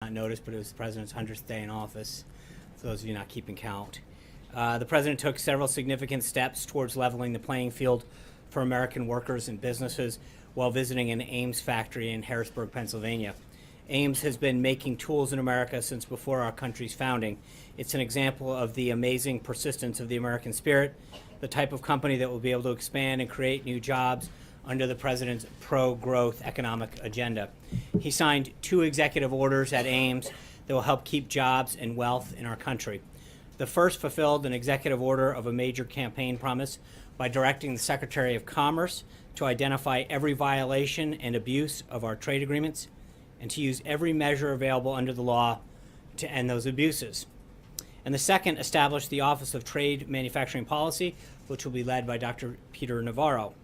Not noticed, but it was the president's 100th day in office, for those of you not keeping count. The president took several significant steps towards leveling the playing field for American workers and businesses while visiting an Ames factory in Harrisburg, Pennsylvania. Ames has been making tools in America since before our country's founding. It's an example of the amazing persistence of the American spirit, the type of company that will be able to expand and create new jobs under the president's pro-growth economic agenda. He signed 2 executive orders at Ames that will help keep jobs and wealth in our country. The first fulfilled an executive order of a major campaign promise by directing the Secretary of Commerce to identify every violation and abuse of our trade agreements and to use every measure available under the law to end those abuses. And the second established the Office of Trade Manufacturing Policy, which will be led by Dr. Peter Navarro.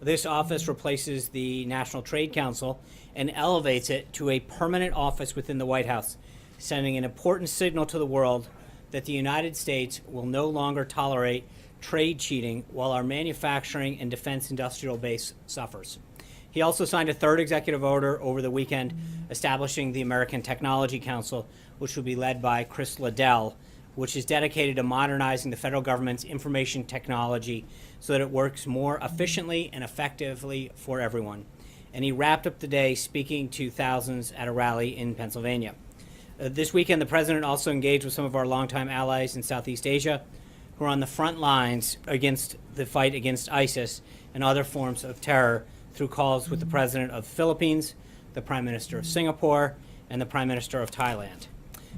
This office replaces the National Trade Council and elevates it to a permanent office within the White House, sending an important signal to the world that the United States will no longer tolerate trade cheating while our manufacturing and defense industrial base suffers. He also signed a 3rd executive order over the weekend establishing the American Technology Council, which will be led by Chris Liddell, which is dedicated to modernizing the federal government's information technology so that it works more efficiently and effectively for everyone. And he wrapped up the day speaking to thousands at a rally in Pennsylvania. This weekend, the president also engaged with some of our longtime allies in Southeast Asia who are on the front lines against the fight against ISIS and other forms of terror through calls with the president of the Philippines, the prime minister of Singapore, and the prime minister of Thailand.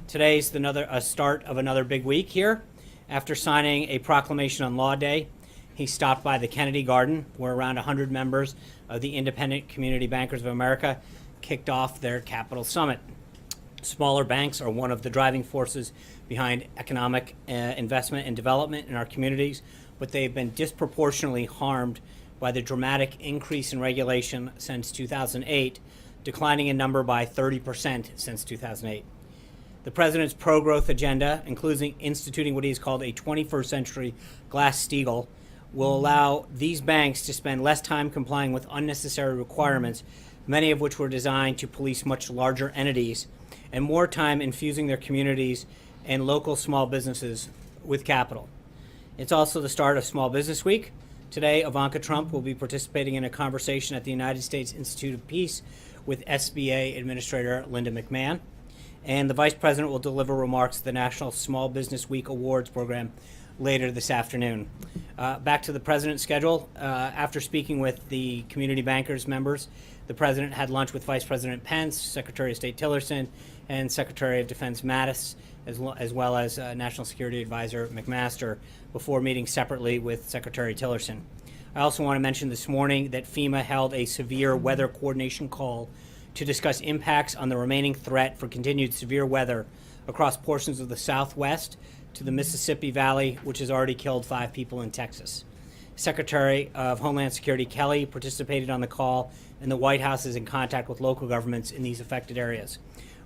Today's a start of another big week here. After signing a proclamation on Law Day, he stopped by the Kennedy Garden, where around 100 members of the Independent Community Bankers of America kicked off their Capital Summit. Smaller banks are one of the driving forces behind economic investment and development in our communities, but they've been disproportionately harmed by the dramatic increase in regulation since 2008, declining in number by 30% since 2008. The president's pro-growth agenda, including instituting what he's called a 21st century Glass-Steagall, will allow these banks to spend less time complying with unnecessary requirements, many of which were designed to police much larger entities, and more time infusing their communities and local small businesses with capital. It's also the start of Small Business Week. Today, Ivanka Trump will be participating in a conversation at the United States Institute of Peace with SBA Administrator Linda McMahon. And the Vice President will deliver remarks at the National Small Business Week Awards program later this afternoon. Back to the President's schedule. After speaking with the community bankers members, the President had lunch with Vice President Pence, Secretary of State Tillerson, and Secretary of Defense Mattis, as well as National Security Advisor McMaster, before meeting separately with Secretary Tillerson. I also want to mention this morning that FEMA held a severe weather coordination call to discuss impacts on the remaining threat for continued severe weather across portions of the Southwest to the Mississippi Valley, which has already killed 5 people in Texas. Secretary of Homeland Security Kelly participated on the call, and the White House is in contact with local governments in these affected areas.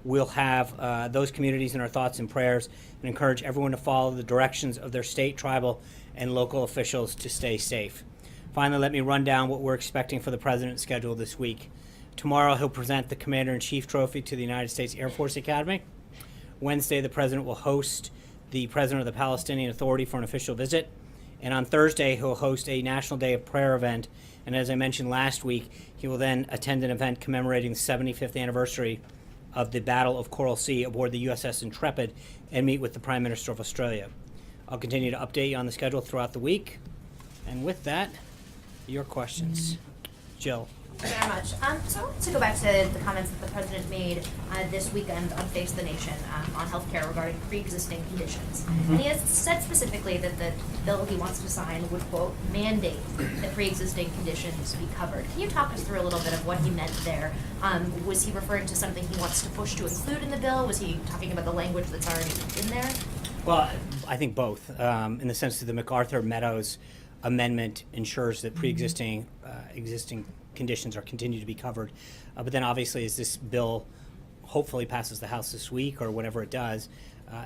We'll have those communities in our thoughts and prayers and encourage everyone to follow the directions of their state, tribal, and local officials to stay safe. Finally, let me run down what we're expecting for the president's schedule this week. Tomorrow, he'll present the Commander-in-Chief Trophy to the United States Air Force Academy. Wednesday, the president will host the president of the Palestinian Authority for an official visit. And on Thursday, he'll host a National Day of Prayer event. And as I mentioned last week, he will then attend an event commemorating the 75th anniversary of the Battle of Coral Sea aboard the USS Intrepid and meet with the Prime Minister of Australia. I'll continue to update you on the schedule throughout the week. And with that, your questions. Jill. Thank you very much. So I wanted to go back to the comments that the president made this weekend on Face the Nation on healthcare regarding pre-existing conditions. Mm-hmm. And he has said specifically that the bill he wants to sign would, quote, mandate that pre-existing conditions be covered. Can you talk us through a little bit of what he meant there? Was he referring to something he wants to push to include in the bill? Was he talking about the language that's already in there? Well, I think both, in the sense that the MacArthur-Meadows amendment ensures that pre-existing existing conditions are continued to be covered. But then obviously as this bill hopefully passes the House this week or whatever it does,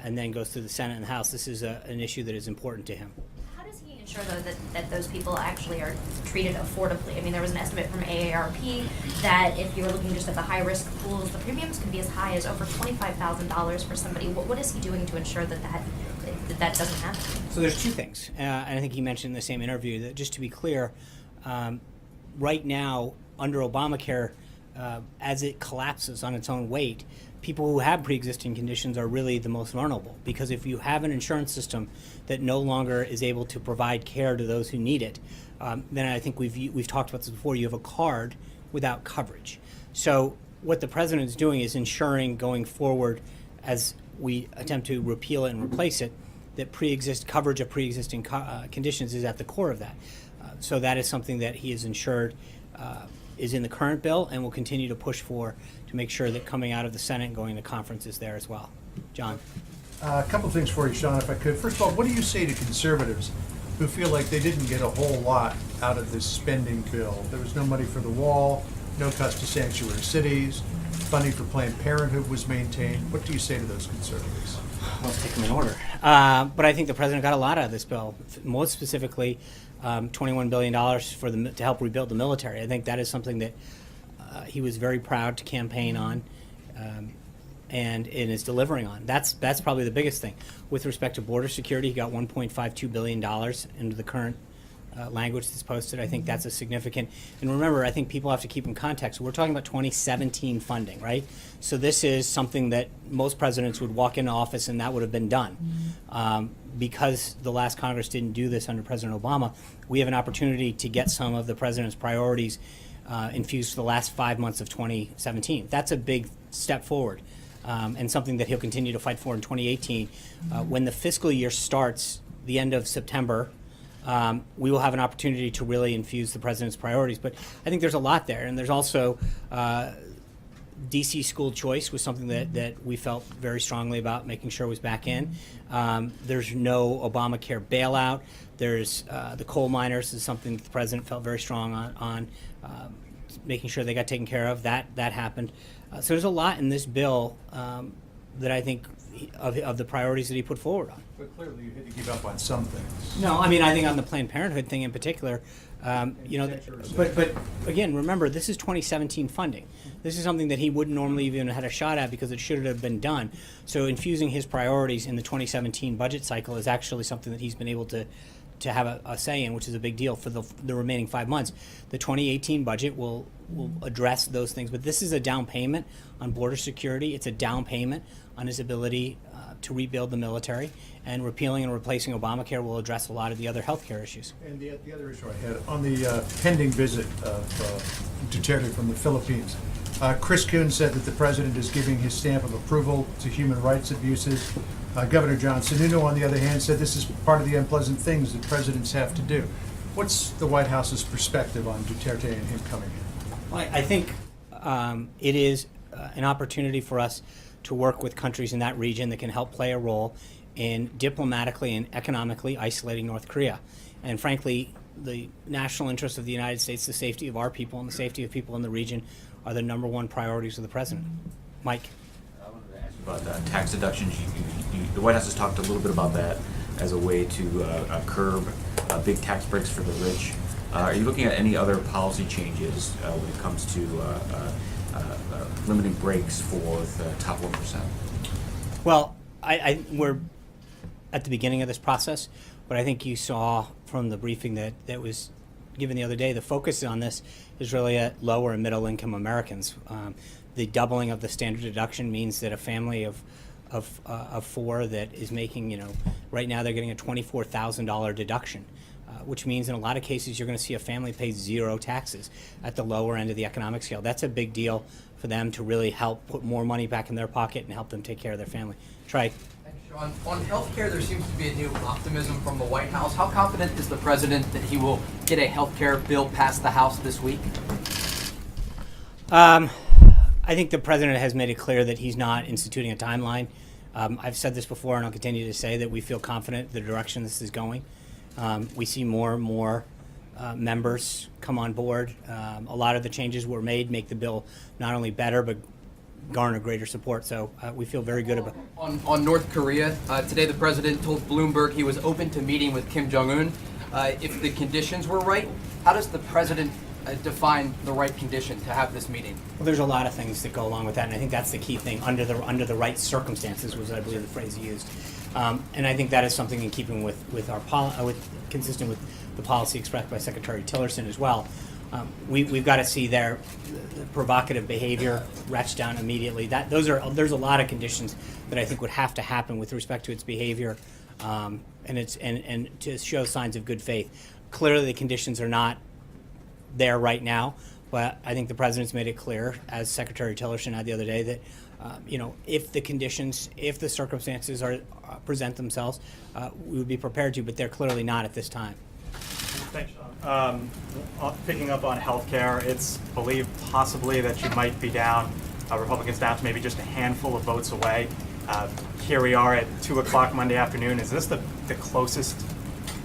and then goes through the Senate and the House, this is an issue that is important to him. How does he ensure though that those people actually are treated affordably? I mean, there was an estimate from AARP that if you were looking just at the high-risk pools, the premiums could be as high as over $25,000 for somebody. What is he doing to ensure that doesn't happen? So there's two things, and I think he mentioned in the same interview that, just to be clear, right now under Obamacare, as it collapses on its own weight, people who have pre-existing conditions are really the most vulnerable, because if you have an insurance system that no longer is able to provide care to those who need it, then I think we've talked about this before, you have a card without coverage. So what the president is doing is ensuring going forward, as we attempt to repeal it and replace it, that coverage of pre-existing conditions is at the core of that. So that is something that he has ensured is in the current bill, and will continue to push for to make sure that coming out of the Senate and going to conference is there as well. John. A couple things for you, Sean, if I could. First of all, what do you say to conservatives who feel like they didn't get a whole lot out of this spending bill? There was no money for the wall, no cuts to sanctuary cities, funding for Planned Parenthood was maintained. What do you say to those conservatives? Let's take them in order. But I think the president got a lot out of this bill, most specifically $21 billion to help rebuild the military. I think that is something that he was very proud to campaign on and is delivering on. That's probably the biggest thing. With respect to border security, he got $1.52 billion into the current language that's posted. I think that's a significant, and remember, I think people have to keep in context. We're talking about 2017 funding, right? So this is something that most presidents would walk into office and that would have been done. Because the last Congress didn't do this under President Obama, we have an opportunity to get some of the president's priorities infused for the last 5 months of 2017. That's a big step forward, and something that he'll continue to fight for in 2018. When the fiscal year starts the end of September, we will have an opportunity to really infuse the president's priorities. But I think there's a lot there, and there's also DC school choice was something that we felt very strongly about making sure was back in. There's no Obamacare bailout. There's the coal miners is something that the president felt very strong on making sure they got taken care of. That happened. So there's a lot in this bill that I think of the priorities that he put forward on. But clearly you had to give up on some things. No, I mean, I think on the Planned Parenthood thing in particular, but again, remember, this is 2017 funding. This is something that he wouldn't normally even had a shot at because it should have been done. So infusing his priorities in the 2017 budget cycle is actually something that he's been able to have a say in, which is a big deal for the remaining 5 months. The 2018 budget will address those things, but this is a down payment on border security. It's a down payment on his ability to rebuild the military, and repealing and replacing Obamacare will address a lot of the other health care issues. And the other issue I had, on the pending visit of Duterte from the Philippines, Chris Coons said that the president is giving his stamp of approval to human rights abuses. Governor John Sununu, on the other hand, said this is part of the unpleasant things that presidents have to do. What's the White House's perspective on Duterte and him coming in? Well, I think it is an opportunity for us to work with countries in that region that can help play a role in diplomatically and economically isolating North Korea. And frankly, the national interest of the United States, the safety of our people and the safety of people in the region are the number one priorities of the president. Mike. I wanted to ask you about tax deductions. The White House has talked a little bit about that as a way to curb big tax breaks for the rich. Are you looking at any other policy changes when it comes to limiting breaks for the top 1%? Well, we're at the beginning of this process, but I think you saw from the briefing that was given the other day, the focus on this is really at lower and middle income Americans. The doubling of the standard deduction means that a family of four that is making, right now they're getting a $24,000 deduction. Which means in a lot of cases you're going to see a family pay zero taxes at the lower end of the economic scale. That's a big deal for them to really help put more money back in their pocket and help them take care of their family. Trey. Thanks, Sean. On healthcare, there seems to be a new optimism from the White House. How confident is the president that he will get a healthcare bill passed the House this week? I think the president has made it clear that he's not instituting a timeline. I've said this before, and I'll continue to say that we feel confident the direction this is going. We see more and more members come on board. A lot of the changes were made make the bill not only better, but garner greater support. So we feel very good about it. On North Korea, today the president told Bloomberg he was open to meeting with Kim Jong-un. if the conditions were right, how does the president define the right condition to have this meeting? Well, there's a lot of things that go along with that, and I think that's the key thing. Under the right circumstances was, I believe, the phrase he used, and I think that is something in keeping with our consistent with the policy expressed by Secretary Tillerson as well. We've got to see their provocative behavior ratchet down immediately. There's a lot of conditions that I think would have to happen with respect to its behavior, and to show signs of good faith. Clearly, the conditions are not there right now, but I think the president's made it clear, as Secretary Tillerson had the other day, that if the conditions, if the circumstances present themselves, we would be prepared to, but they're clearly not at this time. Thanks, Sean. Picking up on healthcare, it's believed possibly that you might be down, Republicans down to maybe just a handful of votes away. Here we are at 2 o'clock Monday afternoon. Is this the closest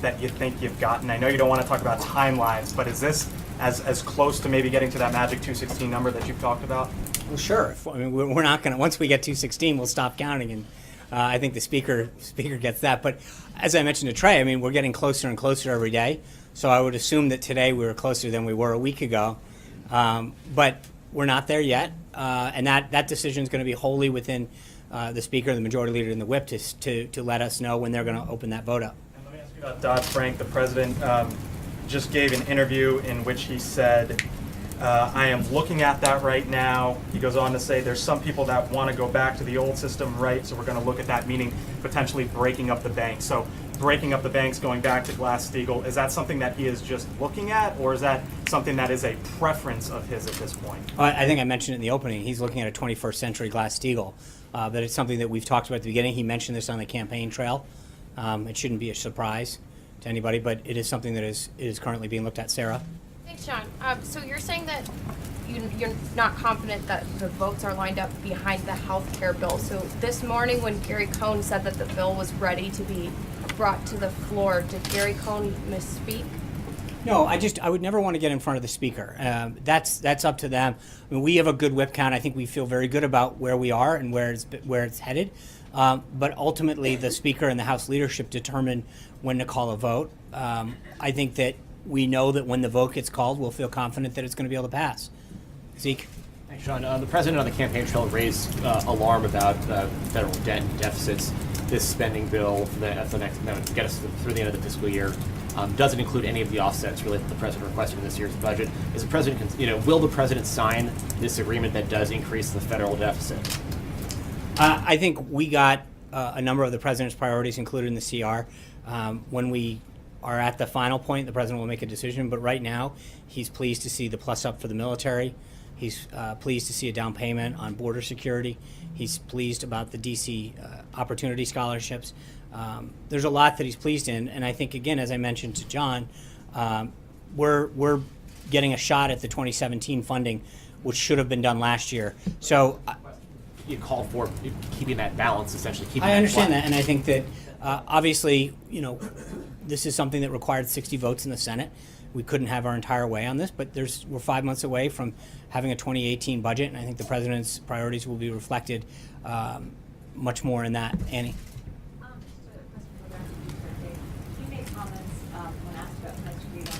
that you think you've gotten? I know you don't want to talk about timelines, but is this as close to maybe getting to that magic 216 number that you've talked about? Well, sure. I mean, we're not going to. Once we get 216, we'll stop counting, and I think the speaker gets that. But as I mentioned to Trey, I mean, we're getting closer and closer every day. So I would assume that today we were closer than we were a week ago, but we're not there yet, and that decision is going to be wholly within the speaker, the majority leader, and the whip to let us know when they're going to open that vote up. And let me ask you about Dodd-Frank. The president just gave an interview in which he said, I am looking at that right now. He goes on to say there's some people that want to go back to the old system, right? So we're going to look at that, meaning potentially breaking up the bank. So breaking up the banks, going back to Glass-Steagall, is that something that he is just looking at, or is that something that is a preference of his at this point? I think I mentioned it in the opening. He's looking at a 21st century Glass-Steagall. That it's something that we've talked about at the beginning. He mentioned this on the campaign trail. It shouldn't be a surprise to anybody, but it is something that is currently being looked at. Sarah? Thanks, John. So you're saying that you're not confident that the votes are lined up behind the health care bill. So this morning when Gary Cohn said that the bill was ready to be brought to the floor, did Gary Cohn misspeak? No, I would never want to get in front of the speaker. That's up to them. I mean, we have a good whip count. I think we feel very good about where we are and where it's headed. But ultimately, the speaker and the House leadership determine when to call a vote. I think that we know that when the vote gets called, we'll feel confident that it's going to be able to pass. Zeke? Thanks, Sean. The president on the campaign trail raised alarm about federal debt and deficits. This spending bill that's the next to get us through the end of the fiscal year doesn't include any of the offsets really that the president requested in this year's budget. Is the president, will the president sign this agreement that does increase the federal deficit? I think we got a number of the president's priorities included in the CR. When we are at the final point, the president will make a decision. But right now, he's pleased to see the plus up for the military. He's pleased to see a down payment on border security. He's pleased about the DC opportunity scholarships. There's a lot that he's pleased in, and I think, again, as I mentioned to John, we're getting a shot at the 2017 funding, which should have been done last year. So You called for keeping that balance, essentially keeping. I understand that, and I think that obviously, this is something that required 60 votes in the Senate. We couldn't have our entire way on this, but we're 5 months away from having a 2018 budget, and I think the president's priorities will be reflected much more in that. Annie? Just a question for Dave. You made comments when asked about press freedom.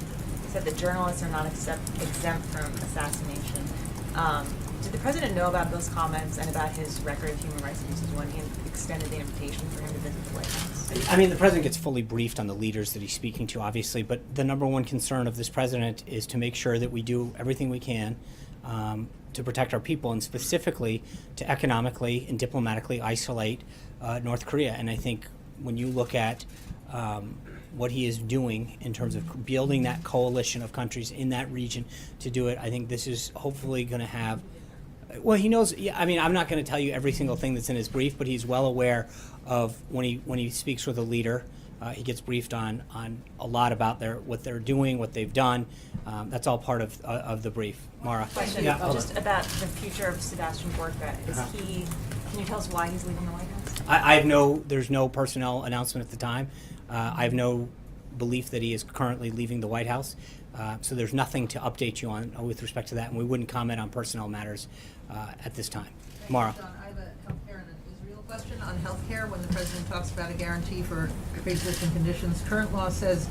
You said that journalists are not exempt from assassination. Did the president know about those comments and about his record of human rights abuses when he extended the invitation for him to visit the White House? I mean, the president gets fully briefed on the leaders that he's speaking to, obviously, but the number one concern of this president is to make sure that we do everything we can to protect our people, and specifically to economically and diplomatically isolate North Korea. And I think when you look at what he is doing in terms of building that coalition of countries in that region to do it, I think this is hopefully going to have. Well, he knows. Yeah, I mean, I'm not going to tell you every single thing that's in his brief, but he's well aware of when he speaks with a leader. He gets briefed on a lot about what they're doing, what they've done. That's all part of the brief. Mara. Question just about the future of Sebastian Gorka. Can you tell us why he's leaving the White House? There's no personnel announcement at the time. I have no belief that he is currently leaving the White House. So there's nothing to update you on with respect to that, and we wouldn't comment on personnel matters at this time. Mara. John, I have a healthcare and an Israel question on healthcare. When the president talks about a guarantee for pre-existing conditions, current law says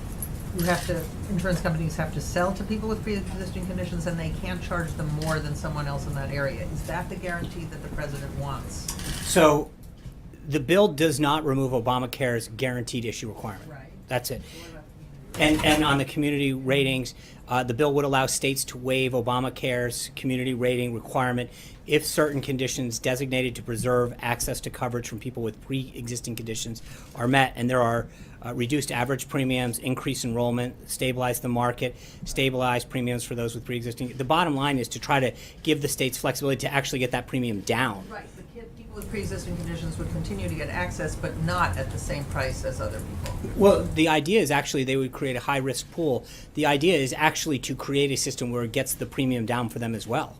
insurance companies have to sell to people with pre-existing conditions, and they can't charge them more than someone else in that area. Is that the guarantee that the president wants? So the bill does not remove Obamacare's guaranteed issue requirement. Right. That's it. What about the community? And on the community ratings, the bill would allow states to waive Obamacare's community rating requirement if certain conditions designated to preserve access to coverage from people with pre-existing conditions are met. And there are reduced average premiums, increased enrollment, stabilize the market, stabilize premiums for those with pre-existing. The bottom line is to try to give the states flexibility to actually get that premium down. Right, but people with pre-existing conditions would continue to get access, but not at the same price as other people. Well, the idea is actually they would create a high-risk pool. The idea is actually to create a system where it gets the premium down for them as well.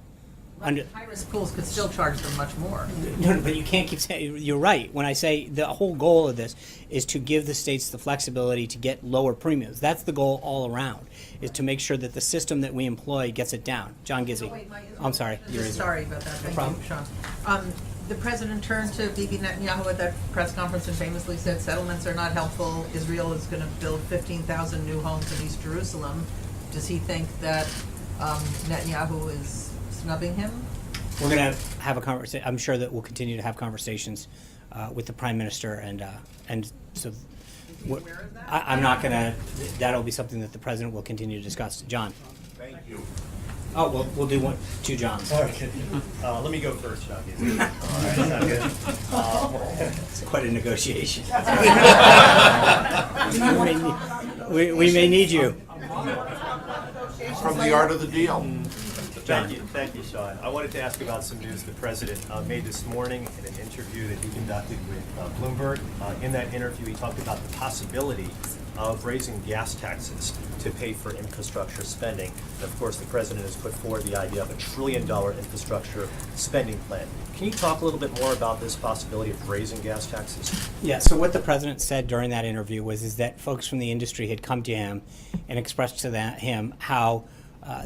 Under, High-risk pools could still charge them much more. no, but you can't keep saying, you're right. When I say the whole goal of this is to give the states the flexibility to get lower premiums. That's the goal all around, is to make sure that the system that we employ gets it down. John Gizzi. Wait, my- I'm sorry. Sorry about that. Thank problem. you, Sean. The president turned to Bibi Netanyahu at that press conference and famously said settlements are not helpful. Israel is going to build 15,000 new homes in East Jerusalem. Does he think that Netanyahu is snubbing him? We're going to have a conversation. I'm sure that we'll continue to have conversations with the prime minister, and so aware of that? I'm not going to. That'll be something that the president will continue to discuss. John. Thank you. Oh, we'll do two Johns. Okay. Let me go first, Chuck. All right, sound good? It's quite a negotiation. we may need you. From the art of the deal. Thank you, Sean. I wanted to ask about some news the president made this morning in an interview that he conducted with Bloomberg. In that interview, he talked about the possibility of raising gas taxes to pay for infrastructure spending. And of course, the president has put forward the idea of $1 trillion infrastructure spending plan. Can you talk a little bit more about this possibility of raising gas taxes? Yeah, so what the president said during that interview is that folks from the industry had come to him and expressed to him how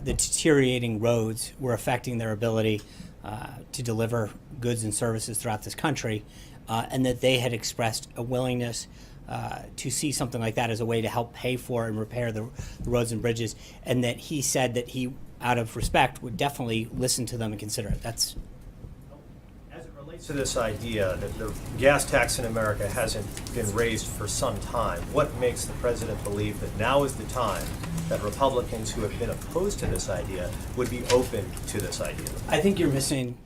the deteriorating roads were affecting their ability to deliver goods and services throughout this country, and that they had expressed a willingness to see something like that as a way to help pay for and repair the roads and bridges, and that he said that he, out of respect, would definitely listen to them and consider it. That's As it relates to this idea that the gas tax in America hasn't been raised for some time, what makes the president believe that now is the time that Republicans who have been opposed to this idea would be open to this idea? I think you're missing.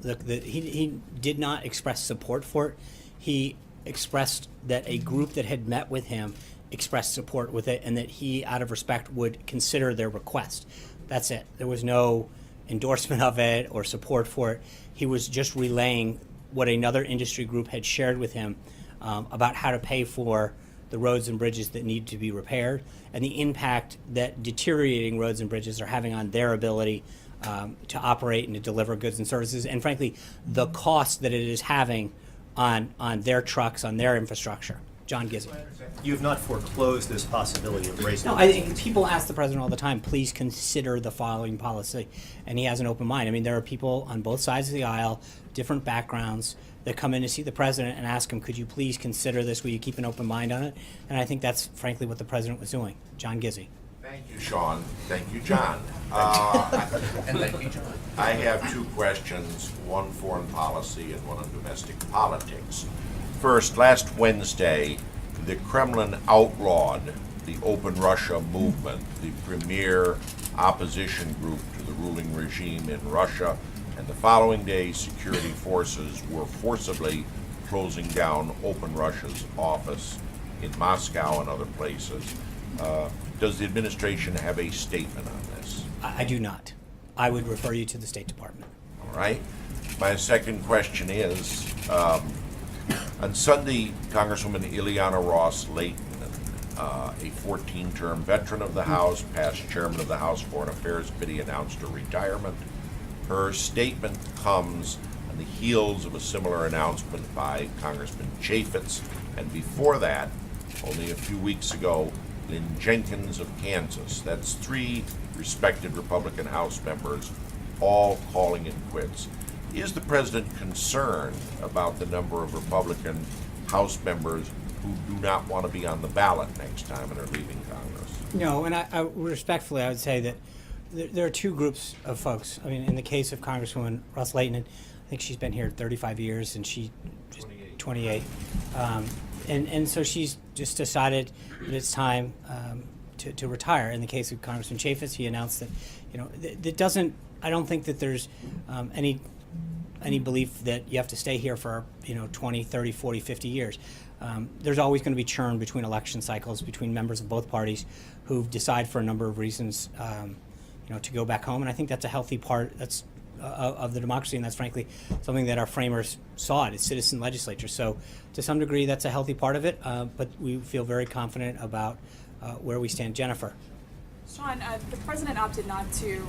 He did not express support for it. He expressed that a group that had met with him expressed support with it, and that he, out of respect, would consider their request. That's it. There was no endorsement of it or support for it. He was just relaying what another industry group had shared with him about how to pay for the roads and bridges that need to be repaired, and the impact that deteriorating roads and bridges are having on their ability to operate and to deliver goods and services, and frankly, the cost that it is having on their trucks, on their infrastructure. John Gizzi. You have not foreclosed this possibility of raising. No, I think people ask the president all the time, please consider the following policy, and he has an open mind. I mean, there are people on both sides of the aisle, different backgrounds, that come in to see the president and ask him, could you please consider this? Will you keep an open mind on it? And I think that's frankly what the president was doing. John Gizzi. Thank you, Sean. Thank you, John. And thank you, John. I have two questions, one foreign policy and one on domestic politics. First, last Wednesday, the Kremlin outlawed the Open Russia movement, the premier opposition group to the ruling regime in Russia, and the following day, security forces were forcibly closing down Open Russia's office in Moscow and other places. Does the administration have a statement on this? I do not. I would refer you to the State Department. All right. My second question is, on Sunday, Congresswoman Ileana Ross-Layton, a 14-term veteran of the House, past chairman of the House Foreign Affairs Committee, announced her retirement. Her statement comes on the heels of a similar announcement by Congressman Chaffetz, and before that, only a few weeks ago, Lynn Jenkins of Kansas. That's three respected Republican House members, all calling it quits. Is the president concerned about the number of Republican House members who do not want to be on the ballot next time and are leaving Congress. No, and I respectfully, I would say that there are two groups of folks. I mean, in the case of Congresswoman Russ Layton, I think she's been here 35 years, and she just 28. And so she's just decided that it's time to retire. In the case of Congressman Chaffetz, he announced that, that doesn't. I don't think that there's any belief that you have to stay here for 20, 30, 40, 50 years. There's always going to be churn between election cycles between members of both parties who decide for a number of reasons to go back home, and I think that's a healthy part of the democracy, and that's frankly something that our framers saw as citizen legislatures. So to some degree that's a healthy part of it, but we feel very confident about where we stand. Jennifer. Sean, the president opted not to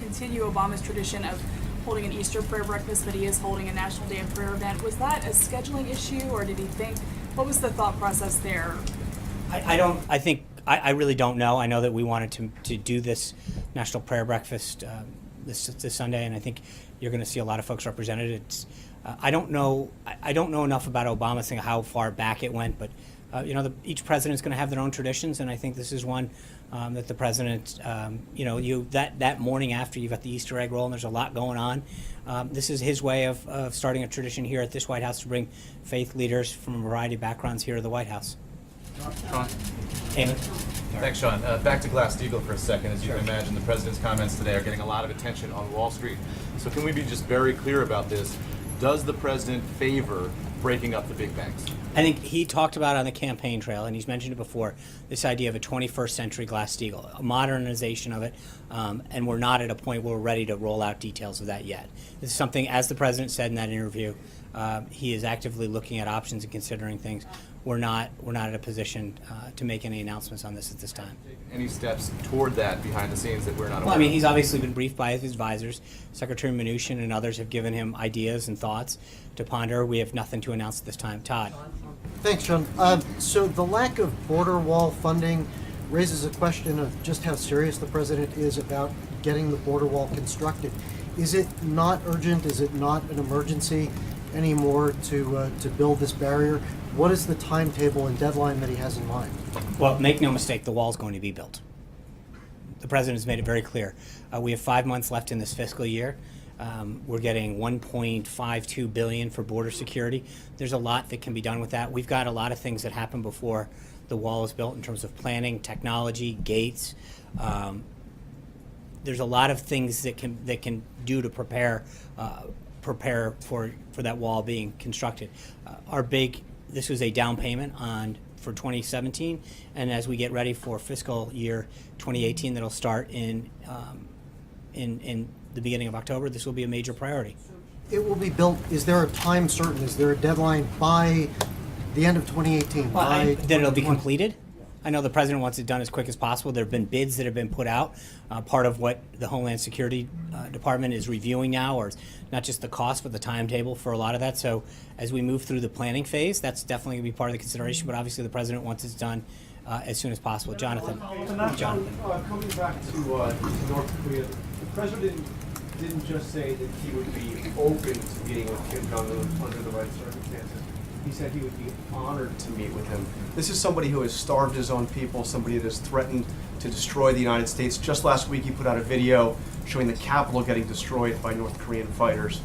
continue Obama's tradition of holding an Easter prayer breakfast, but he is holding a National Day of Prayer event. Was that a scheduling issue, or did he think, what was the thought process there? I really don't know. I know that we wanted to do this National Prayer Breakfast this Sunday, and I think you're going to see a lot of folks represented. I don't know enough about Obama's thing, how far back it went, but each president's going to have their own traditions, and I think this is one that the president, that morning after you've got the Easter egg roll and there's a lot going on, this is his way of starting a tradition here at this White House to bring faith leaders from a variety of backgrounds here to the White House. Sean. Amy? Thanks, Sean. Back to Glass-Steagall for a second. As you can imagine, the president's comments today are getting a lot of attention on Wall Street. So can we be just very clear about this? Does the president favor breaking up the big banks? I think he talked about it on the campaign trail, and he's mentioned it before, this idea of a 21st century Glass-Steagall, a modernization of it, and we're not at a point where we're ready to roll out details of that yet. This is something, as the president said in that interview, he is actively looking at options and considering things. We're not at a position to make any announcements on this at this time. Any steps toward that behind the scenes that we're not aware Well, I mean, of? he's obviously been briefed by his advisors. Secretary Mnuchin and others have given him ideas and thoughts to ponder. We have nothing to announce at this time. Todd. Thanks, Sean. So the lack of border wall funding raises a question of just how serious the president is about getting the border wall constructed. Is it not urgent? Is it not an emergency anymore to build this barrier? What is the timetable and deadline that he has in mind? Well, make no mistake, the wall is going to be built. The president has made it very clear. We have 5 months left in this fiscal year. We're getting $1.52 billion for border security. There's a lot that can be done with that. We've got a lot of things that happen before the wall is built in terms of planning, technology, gates. There's a lot of things that can do to prepare for that wall being constructed. This was a down payment for 2017, and as we get ready for fiscal year 2018, that'll start in the beginning of October, this will be a major priority. It will be built. Is there a time certain? Is there a deadline by the end of 2018? Then it'll be completed. I know the president wants it done as quick as possible. There have been bids that have been put out. Part of what the Homeland Security Department is reviewing now, or not just the cost, but the timetable for a lot of that. So as we move through the planning phase, that's definitely going to be part of the consideration. But obviously the president wants it done as soon as possible. Jonathan. Coming back to North Korea, the president didn't just say that he would be open to meeting with Kim Jong-un under the right circumstances. He said he would be honored to meet with him. This is somebody who has starved his own people, somebody that has threatened to destroy the United States. Just last week he put out a video showing the Capitol getting destroyed by North Korean fighters.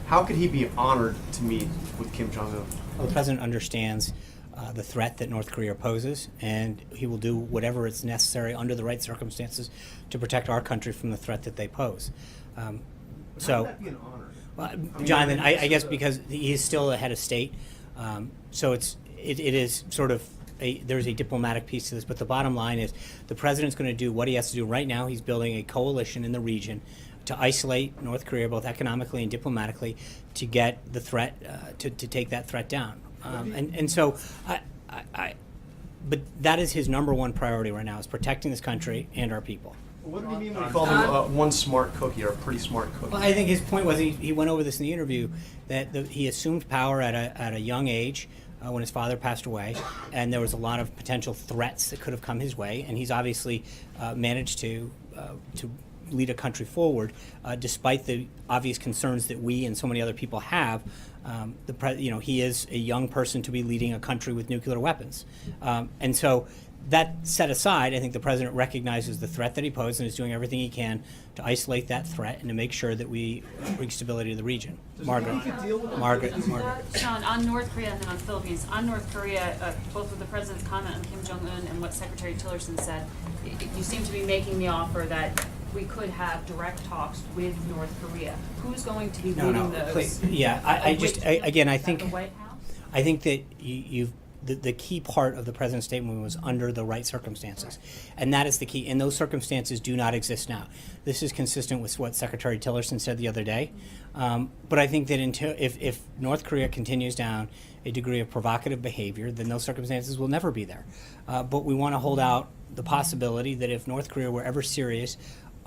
How could he be honored to meet with Kim Jong-un? Well, the president understands the threat that North Korea poses, and he will do whatever is necessary under the right circumstances to protect our country from the threat that they pose. How So, would that be an honor? well, Jonathan, I guess because he is still a head of state, so it is sort of there's a diplomatic piece to this, but the bottom line is the president's going to do what he has to do right now. He's building a coalition in the region to isolate North Korea, both economically and diplomatically, to get the threat, to take that threat down. But that is his number one priority right now, is protecting this country and our people. What did he mean when he called him one smart cookie, or a pretty smart cookie? Well, I think his point was he went over this in the interview, that he assumed power at a young age when his father passed away, and there was a lot of potential threats that could have come his way, and he's obviously managed to lead a country forward, despite the obvious concerns that we and so many other people have. He is a young person to be leading a country with nuclear weapons, and so. That set aside, I think the president recognizes the threat that he posed and is doing everything he can to isolate that threat and to make sure that we bring stability to the region. Margaret. Sean, on North Korea and then on Philippines. On North Korea, both with the president's comment on Kim Jong-un and what Secretary Tillerson said, you seem to be making the offer that we could have direct talks with North Korea. Who's going to be leading those? Please. Yeah, I think the White House? I think that the key part of the president's statement was under the right circumstances. And that is the key. And those circumstances do not exist now. This is consistent with what Secretary Tillerson said the other day. But I think that if North Korea continues down a degree of provocative behavior, then those circumstances will never be there. But we want to hold out the possibility that if North Korea were ever serious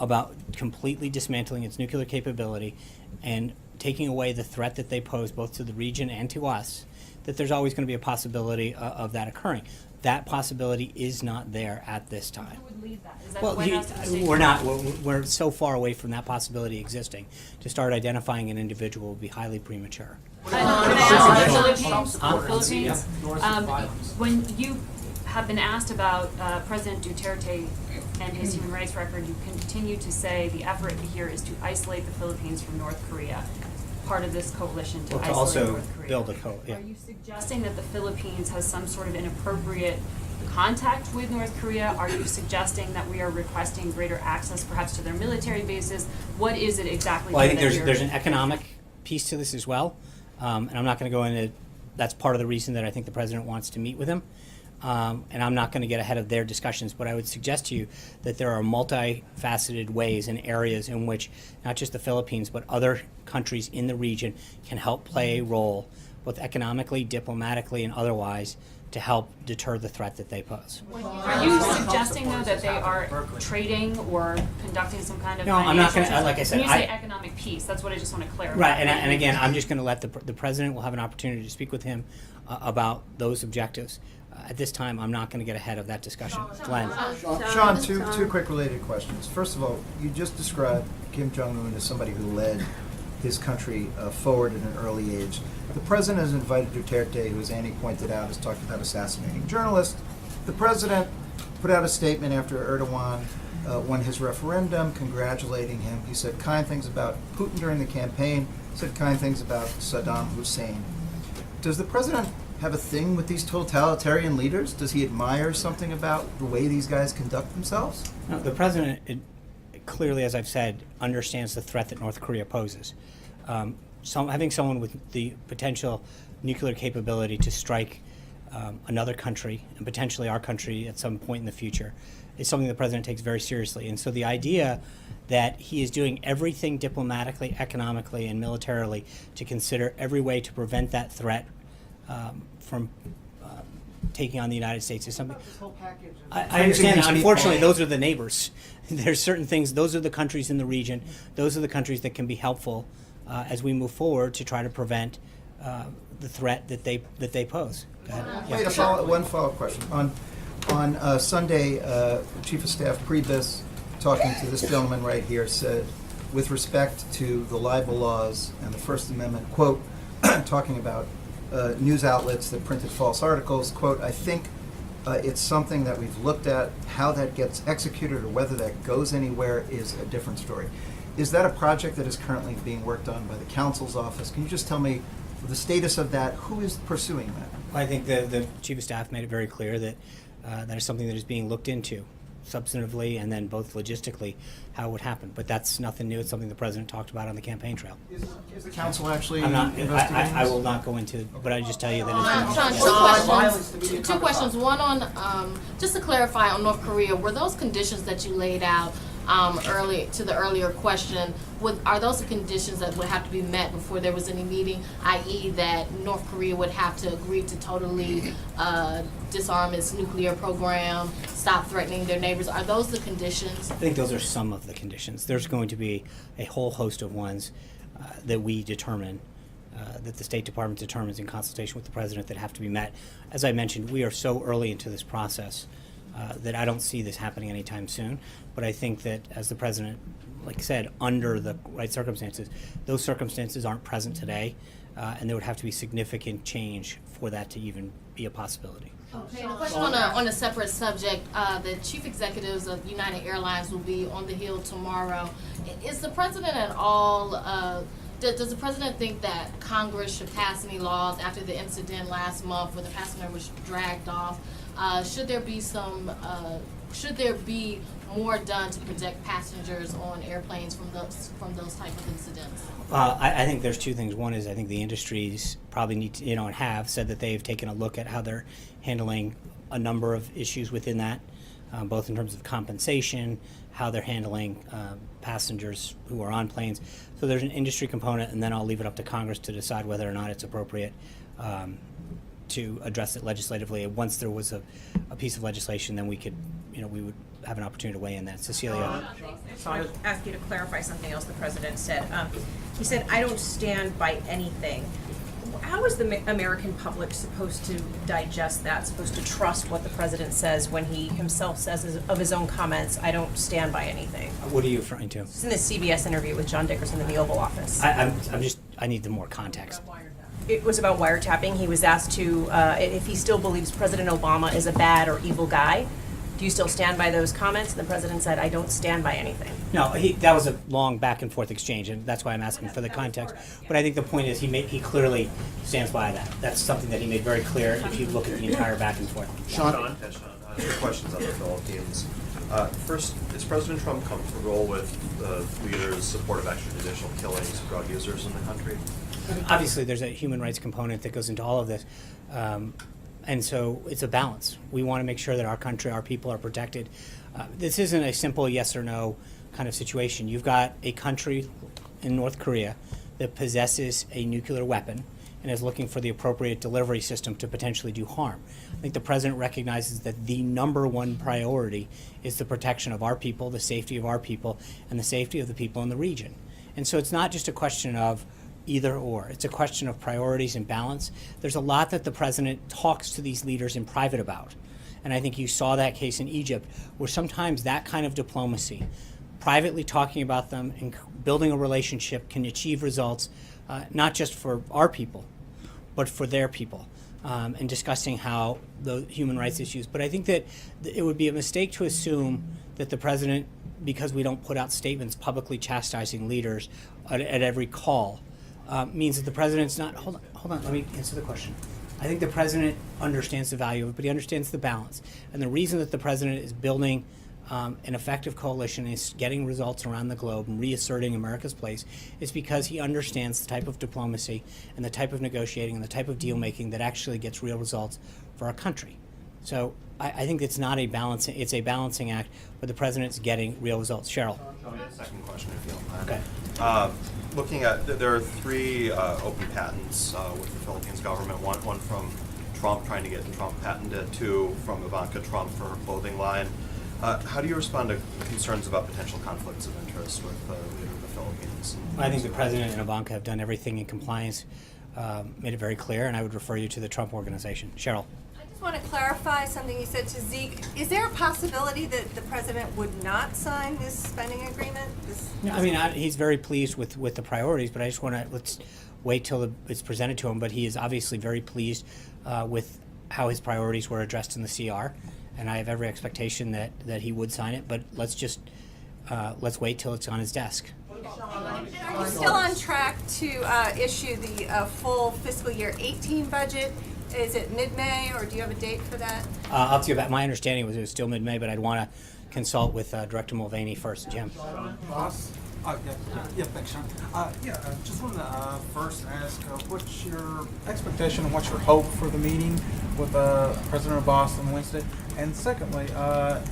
about completely dismantling its nuclear capability and taking away the threat that they pose both to the region and to us, that there's always going to be a possibility of that occurring. That possibility is not there at this time. Who would lead that? Is that Well, the White House or the State we're not. Department? We're so far away from that possibility existing. To start identifying an individual would be highly premature. Philippines, when you have been asked about President Duterte and his human rights record, you continue to say the effort here is to isolate the Philippines from North Korea. Part of this coalition to isolate also North Korea. build a Are you suggesting that the Philippines has some sort of inappropriate contact with North Korea? Are you suggesting that we are requesting greater access perhaps to their military bases? What is it exactly? Well, I think there's an economic piece to this as well. And I'm not going to go into, that's part of the reason that I think the president wants to meet with him. And I'm not going to get ahead of their discussions, but I would suggest to you that there are multifaceted ways and areas in which not just the Philippines, but other countries in the region can help play a role, both economically, diplomatically, and otherwise, to help deter the threat that they pose. Are you suggesting, though, that they are trading or conducting some kind of No, I'm not going to, like I said, when you say economic peace, that's what I just want to clarify. Right, and again, I'm just going to let the president will have an opportunity to speak with him about those objectives. At this time, I'm not going to get ahead of that discussion. Glenn. Sean, two quick related questions. First of all, you just described Kim Jong-un as somebody who led his country forward at an early age. The president has invited Duterte, who, as Annie pointed out, has talked about assassinating journalists. The president put out a statement after Erdogan won his referendum, congratulating him. He said kind things about Putin during the campaign, said kind things about Saddam Hussein. Does the president have a thing with these totalitarian leaders? Does he admire something about the way these guys conduct themselves? No, the president clearly, as I've said, understands the threat that North Korea poses. Having someone with the potential nuclear capability to strike another country, and potentially our country at some point in the future, is something the president takes very seriously. And so the idea that he is doing everything diplomatically, economically, and militarily to consider every way to prevent that threat from taking on the United States is something. I understand. Unfortunately, those are the neighbors. There's certain things. Those are the countries in the region. Those are the countries that can be helpful as we move forward to try to prevent the threat that they pose. Wait, one follow-up question. On Sunday, Chief of Staff Priebus, talking to this gentleman right here, said, with respect to the libel laws and the First Amendment, quote, talking about news outlets that printed false articles, quote, I think it's something that we've looked at. How that gets executed or whether that goes anywhere is a different story. Is that a project that is currently being worked on by the counsel's office? Can you just tell me the status of that? Who is pursuing that? I think the Chief of Staff made it very clear that that is something that is being looked into substantively and then both logistically how it would happen. But that's nothing new. It's something the president talked about on the campaign trail. Is the council actually investigating I will not go into, but I just tell you that Sean, two questions. One on, just to clarify on North Korea, were those conditions that you laid out the earlier question, are those the conditions that would have to be met before there was any meeting, i.e. that North Korea would have to agree to totally disarm its nuclear program, stop threatening their neighbors? Are those the conditions? I think those are some of the conditions. There's going to be a whole host of ones that we determine, that the State Department determines in consultation with the president that have to be met. As I mentioned, we are so early into this process that I don't see this happening anytime soon. But I think that, as the president, like I said, under the right circumstances, those circumstances aren't present today, and there would have to be significant change for that to even be a possibility. Okay, and a question on a separate subject. The chief executives of United Airlines will be on the Hill tomorrow. Is the president at all, does the president think that Congress should pass any laws after the incident last month where the passenger was dragged off? Should there be more done to protect passengers on airplanes from those type of incidents? I think there's two things. One is I think the industries probably need to, and have said that they've taken a look at how they're handling a number of issues within that, both in terms of compensation, how they're handling passengers who are on planes. So there's an industry component, and then I'll leave it up to Congress to decide whether or not it's appropriate to address it legislatively. Once there was a piece of legislation, then we could, we would have an opportunity to weigh in that. Cecilia? So I would ask you to clarify something else the president said. He said, "I don't stand by anything." How is the American public supposed to digest that, supposed to trust what the president says when he himself says of his own comments, "I don't stand by anything"? What are you referring to? It's in the CBS interview with John Dickerson in the Oval Office. I need the more context. It was about wiretapping. He was asked to, if he still believes President Obama is a bad or evil guy. Do you still stand by those comments? And the president said, "I don't stand by anything." No, that was a long back and forth exchange, and that's why I'm asking for the context. But I think the point is he clearly stands by that. That's something that he made very clear if you look at the entire back and forth. Sean, two questions on the Philippines. First, is President Trump comfortable with the leader's support of extrajudicial killings of drug users in the country? Obviously, there's a human rights component that goes into all of this. And so it's a balance. We want to make sure that our country, our people are protected. This isn't a simple yes or no kind of situation. You've got a country in North Korea that possesses a nuclear weapon and is looking for the appropriate delivery system to potentially do harm. I think the president recognizes that the number one priority is the protection of our people, the safety of our people, and the safety of the people in the region. And so it's not just a question of either or. It's a question of priorities and balance. There's a lot that the president talks to these leaders in private about. And I think you saw that case in Egypt, where sometimes that kind of diplomacy, privately talking about them and building a relationship, can achieve results, not just for our people, but for their people, and discussing how the human rights issues. But I think that it would be a mistake to assume that the president, because we don't put out statements publicly chastising leaders at every call, means that the president's not. Hold on, let me answer the question. I think the president understands the value of it, but he understands the balance. And the reason that the president is building an effective coalition, is getting results around the globe and reasserting America's place, is because he understands the type of diplomacy and the type of negotiating and the type of deal making that actually gets real results for our country. So I think it's not a balancing, it's a balancing act, but the president's getting real results. Cheryl. Second question, if you don't mind. Okay. Looking at, there are three open patents with the Philippines government, one from Trump trying to get Trump patented, two from Ivanka Trump for her clothing line. How do you respond to concerns about potential conflicts of interest with the leader of the Philippines? I think the president and Ivanka have done everything in compliance, made it very clear, and I would refer you to the Trump organization. Cheryl. I just want to clarify something you said to Zeke. Is there a possibility that the president would not sign this spending agreement? No, I mean, he's very pleased with the priorities, but I just want to, let's wait till it's presented to him. But he is obviously very pleased with how his priorities were addressed in the CR, and I have every expectation that he would sign it. But let's let's wait till it's on his desk. Are you still on track to issue the full fiscal year 18 budget? Is it mid-May, or do you have a date for that? I'll tell you about my understanding was it was still mid-May, but I'd want to consult with Director Mulvaney first. Jim. Yeah, thanks, Sean. Just wanted to first ask, what's your expectation and what's your hope for the meeting with President Abbas on Wednesday? And secondly,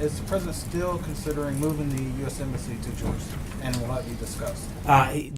is the president still considering moving the U.S. Embassy to Jerusalem, and will that be discussed?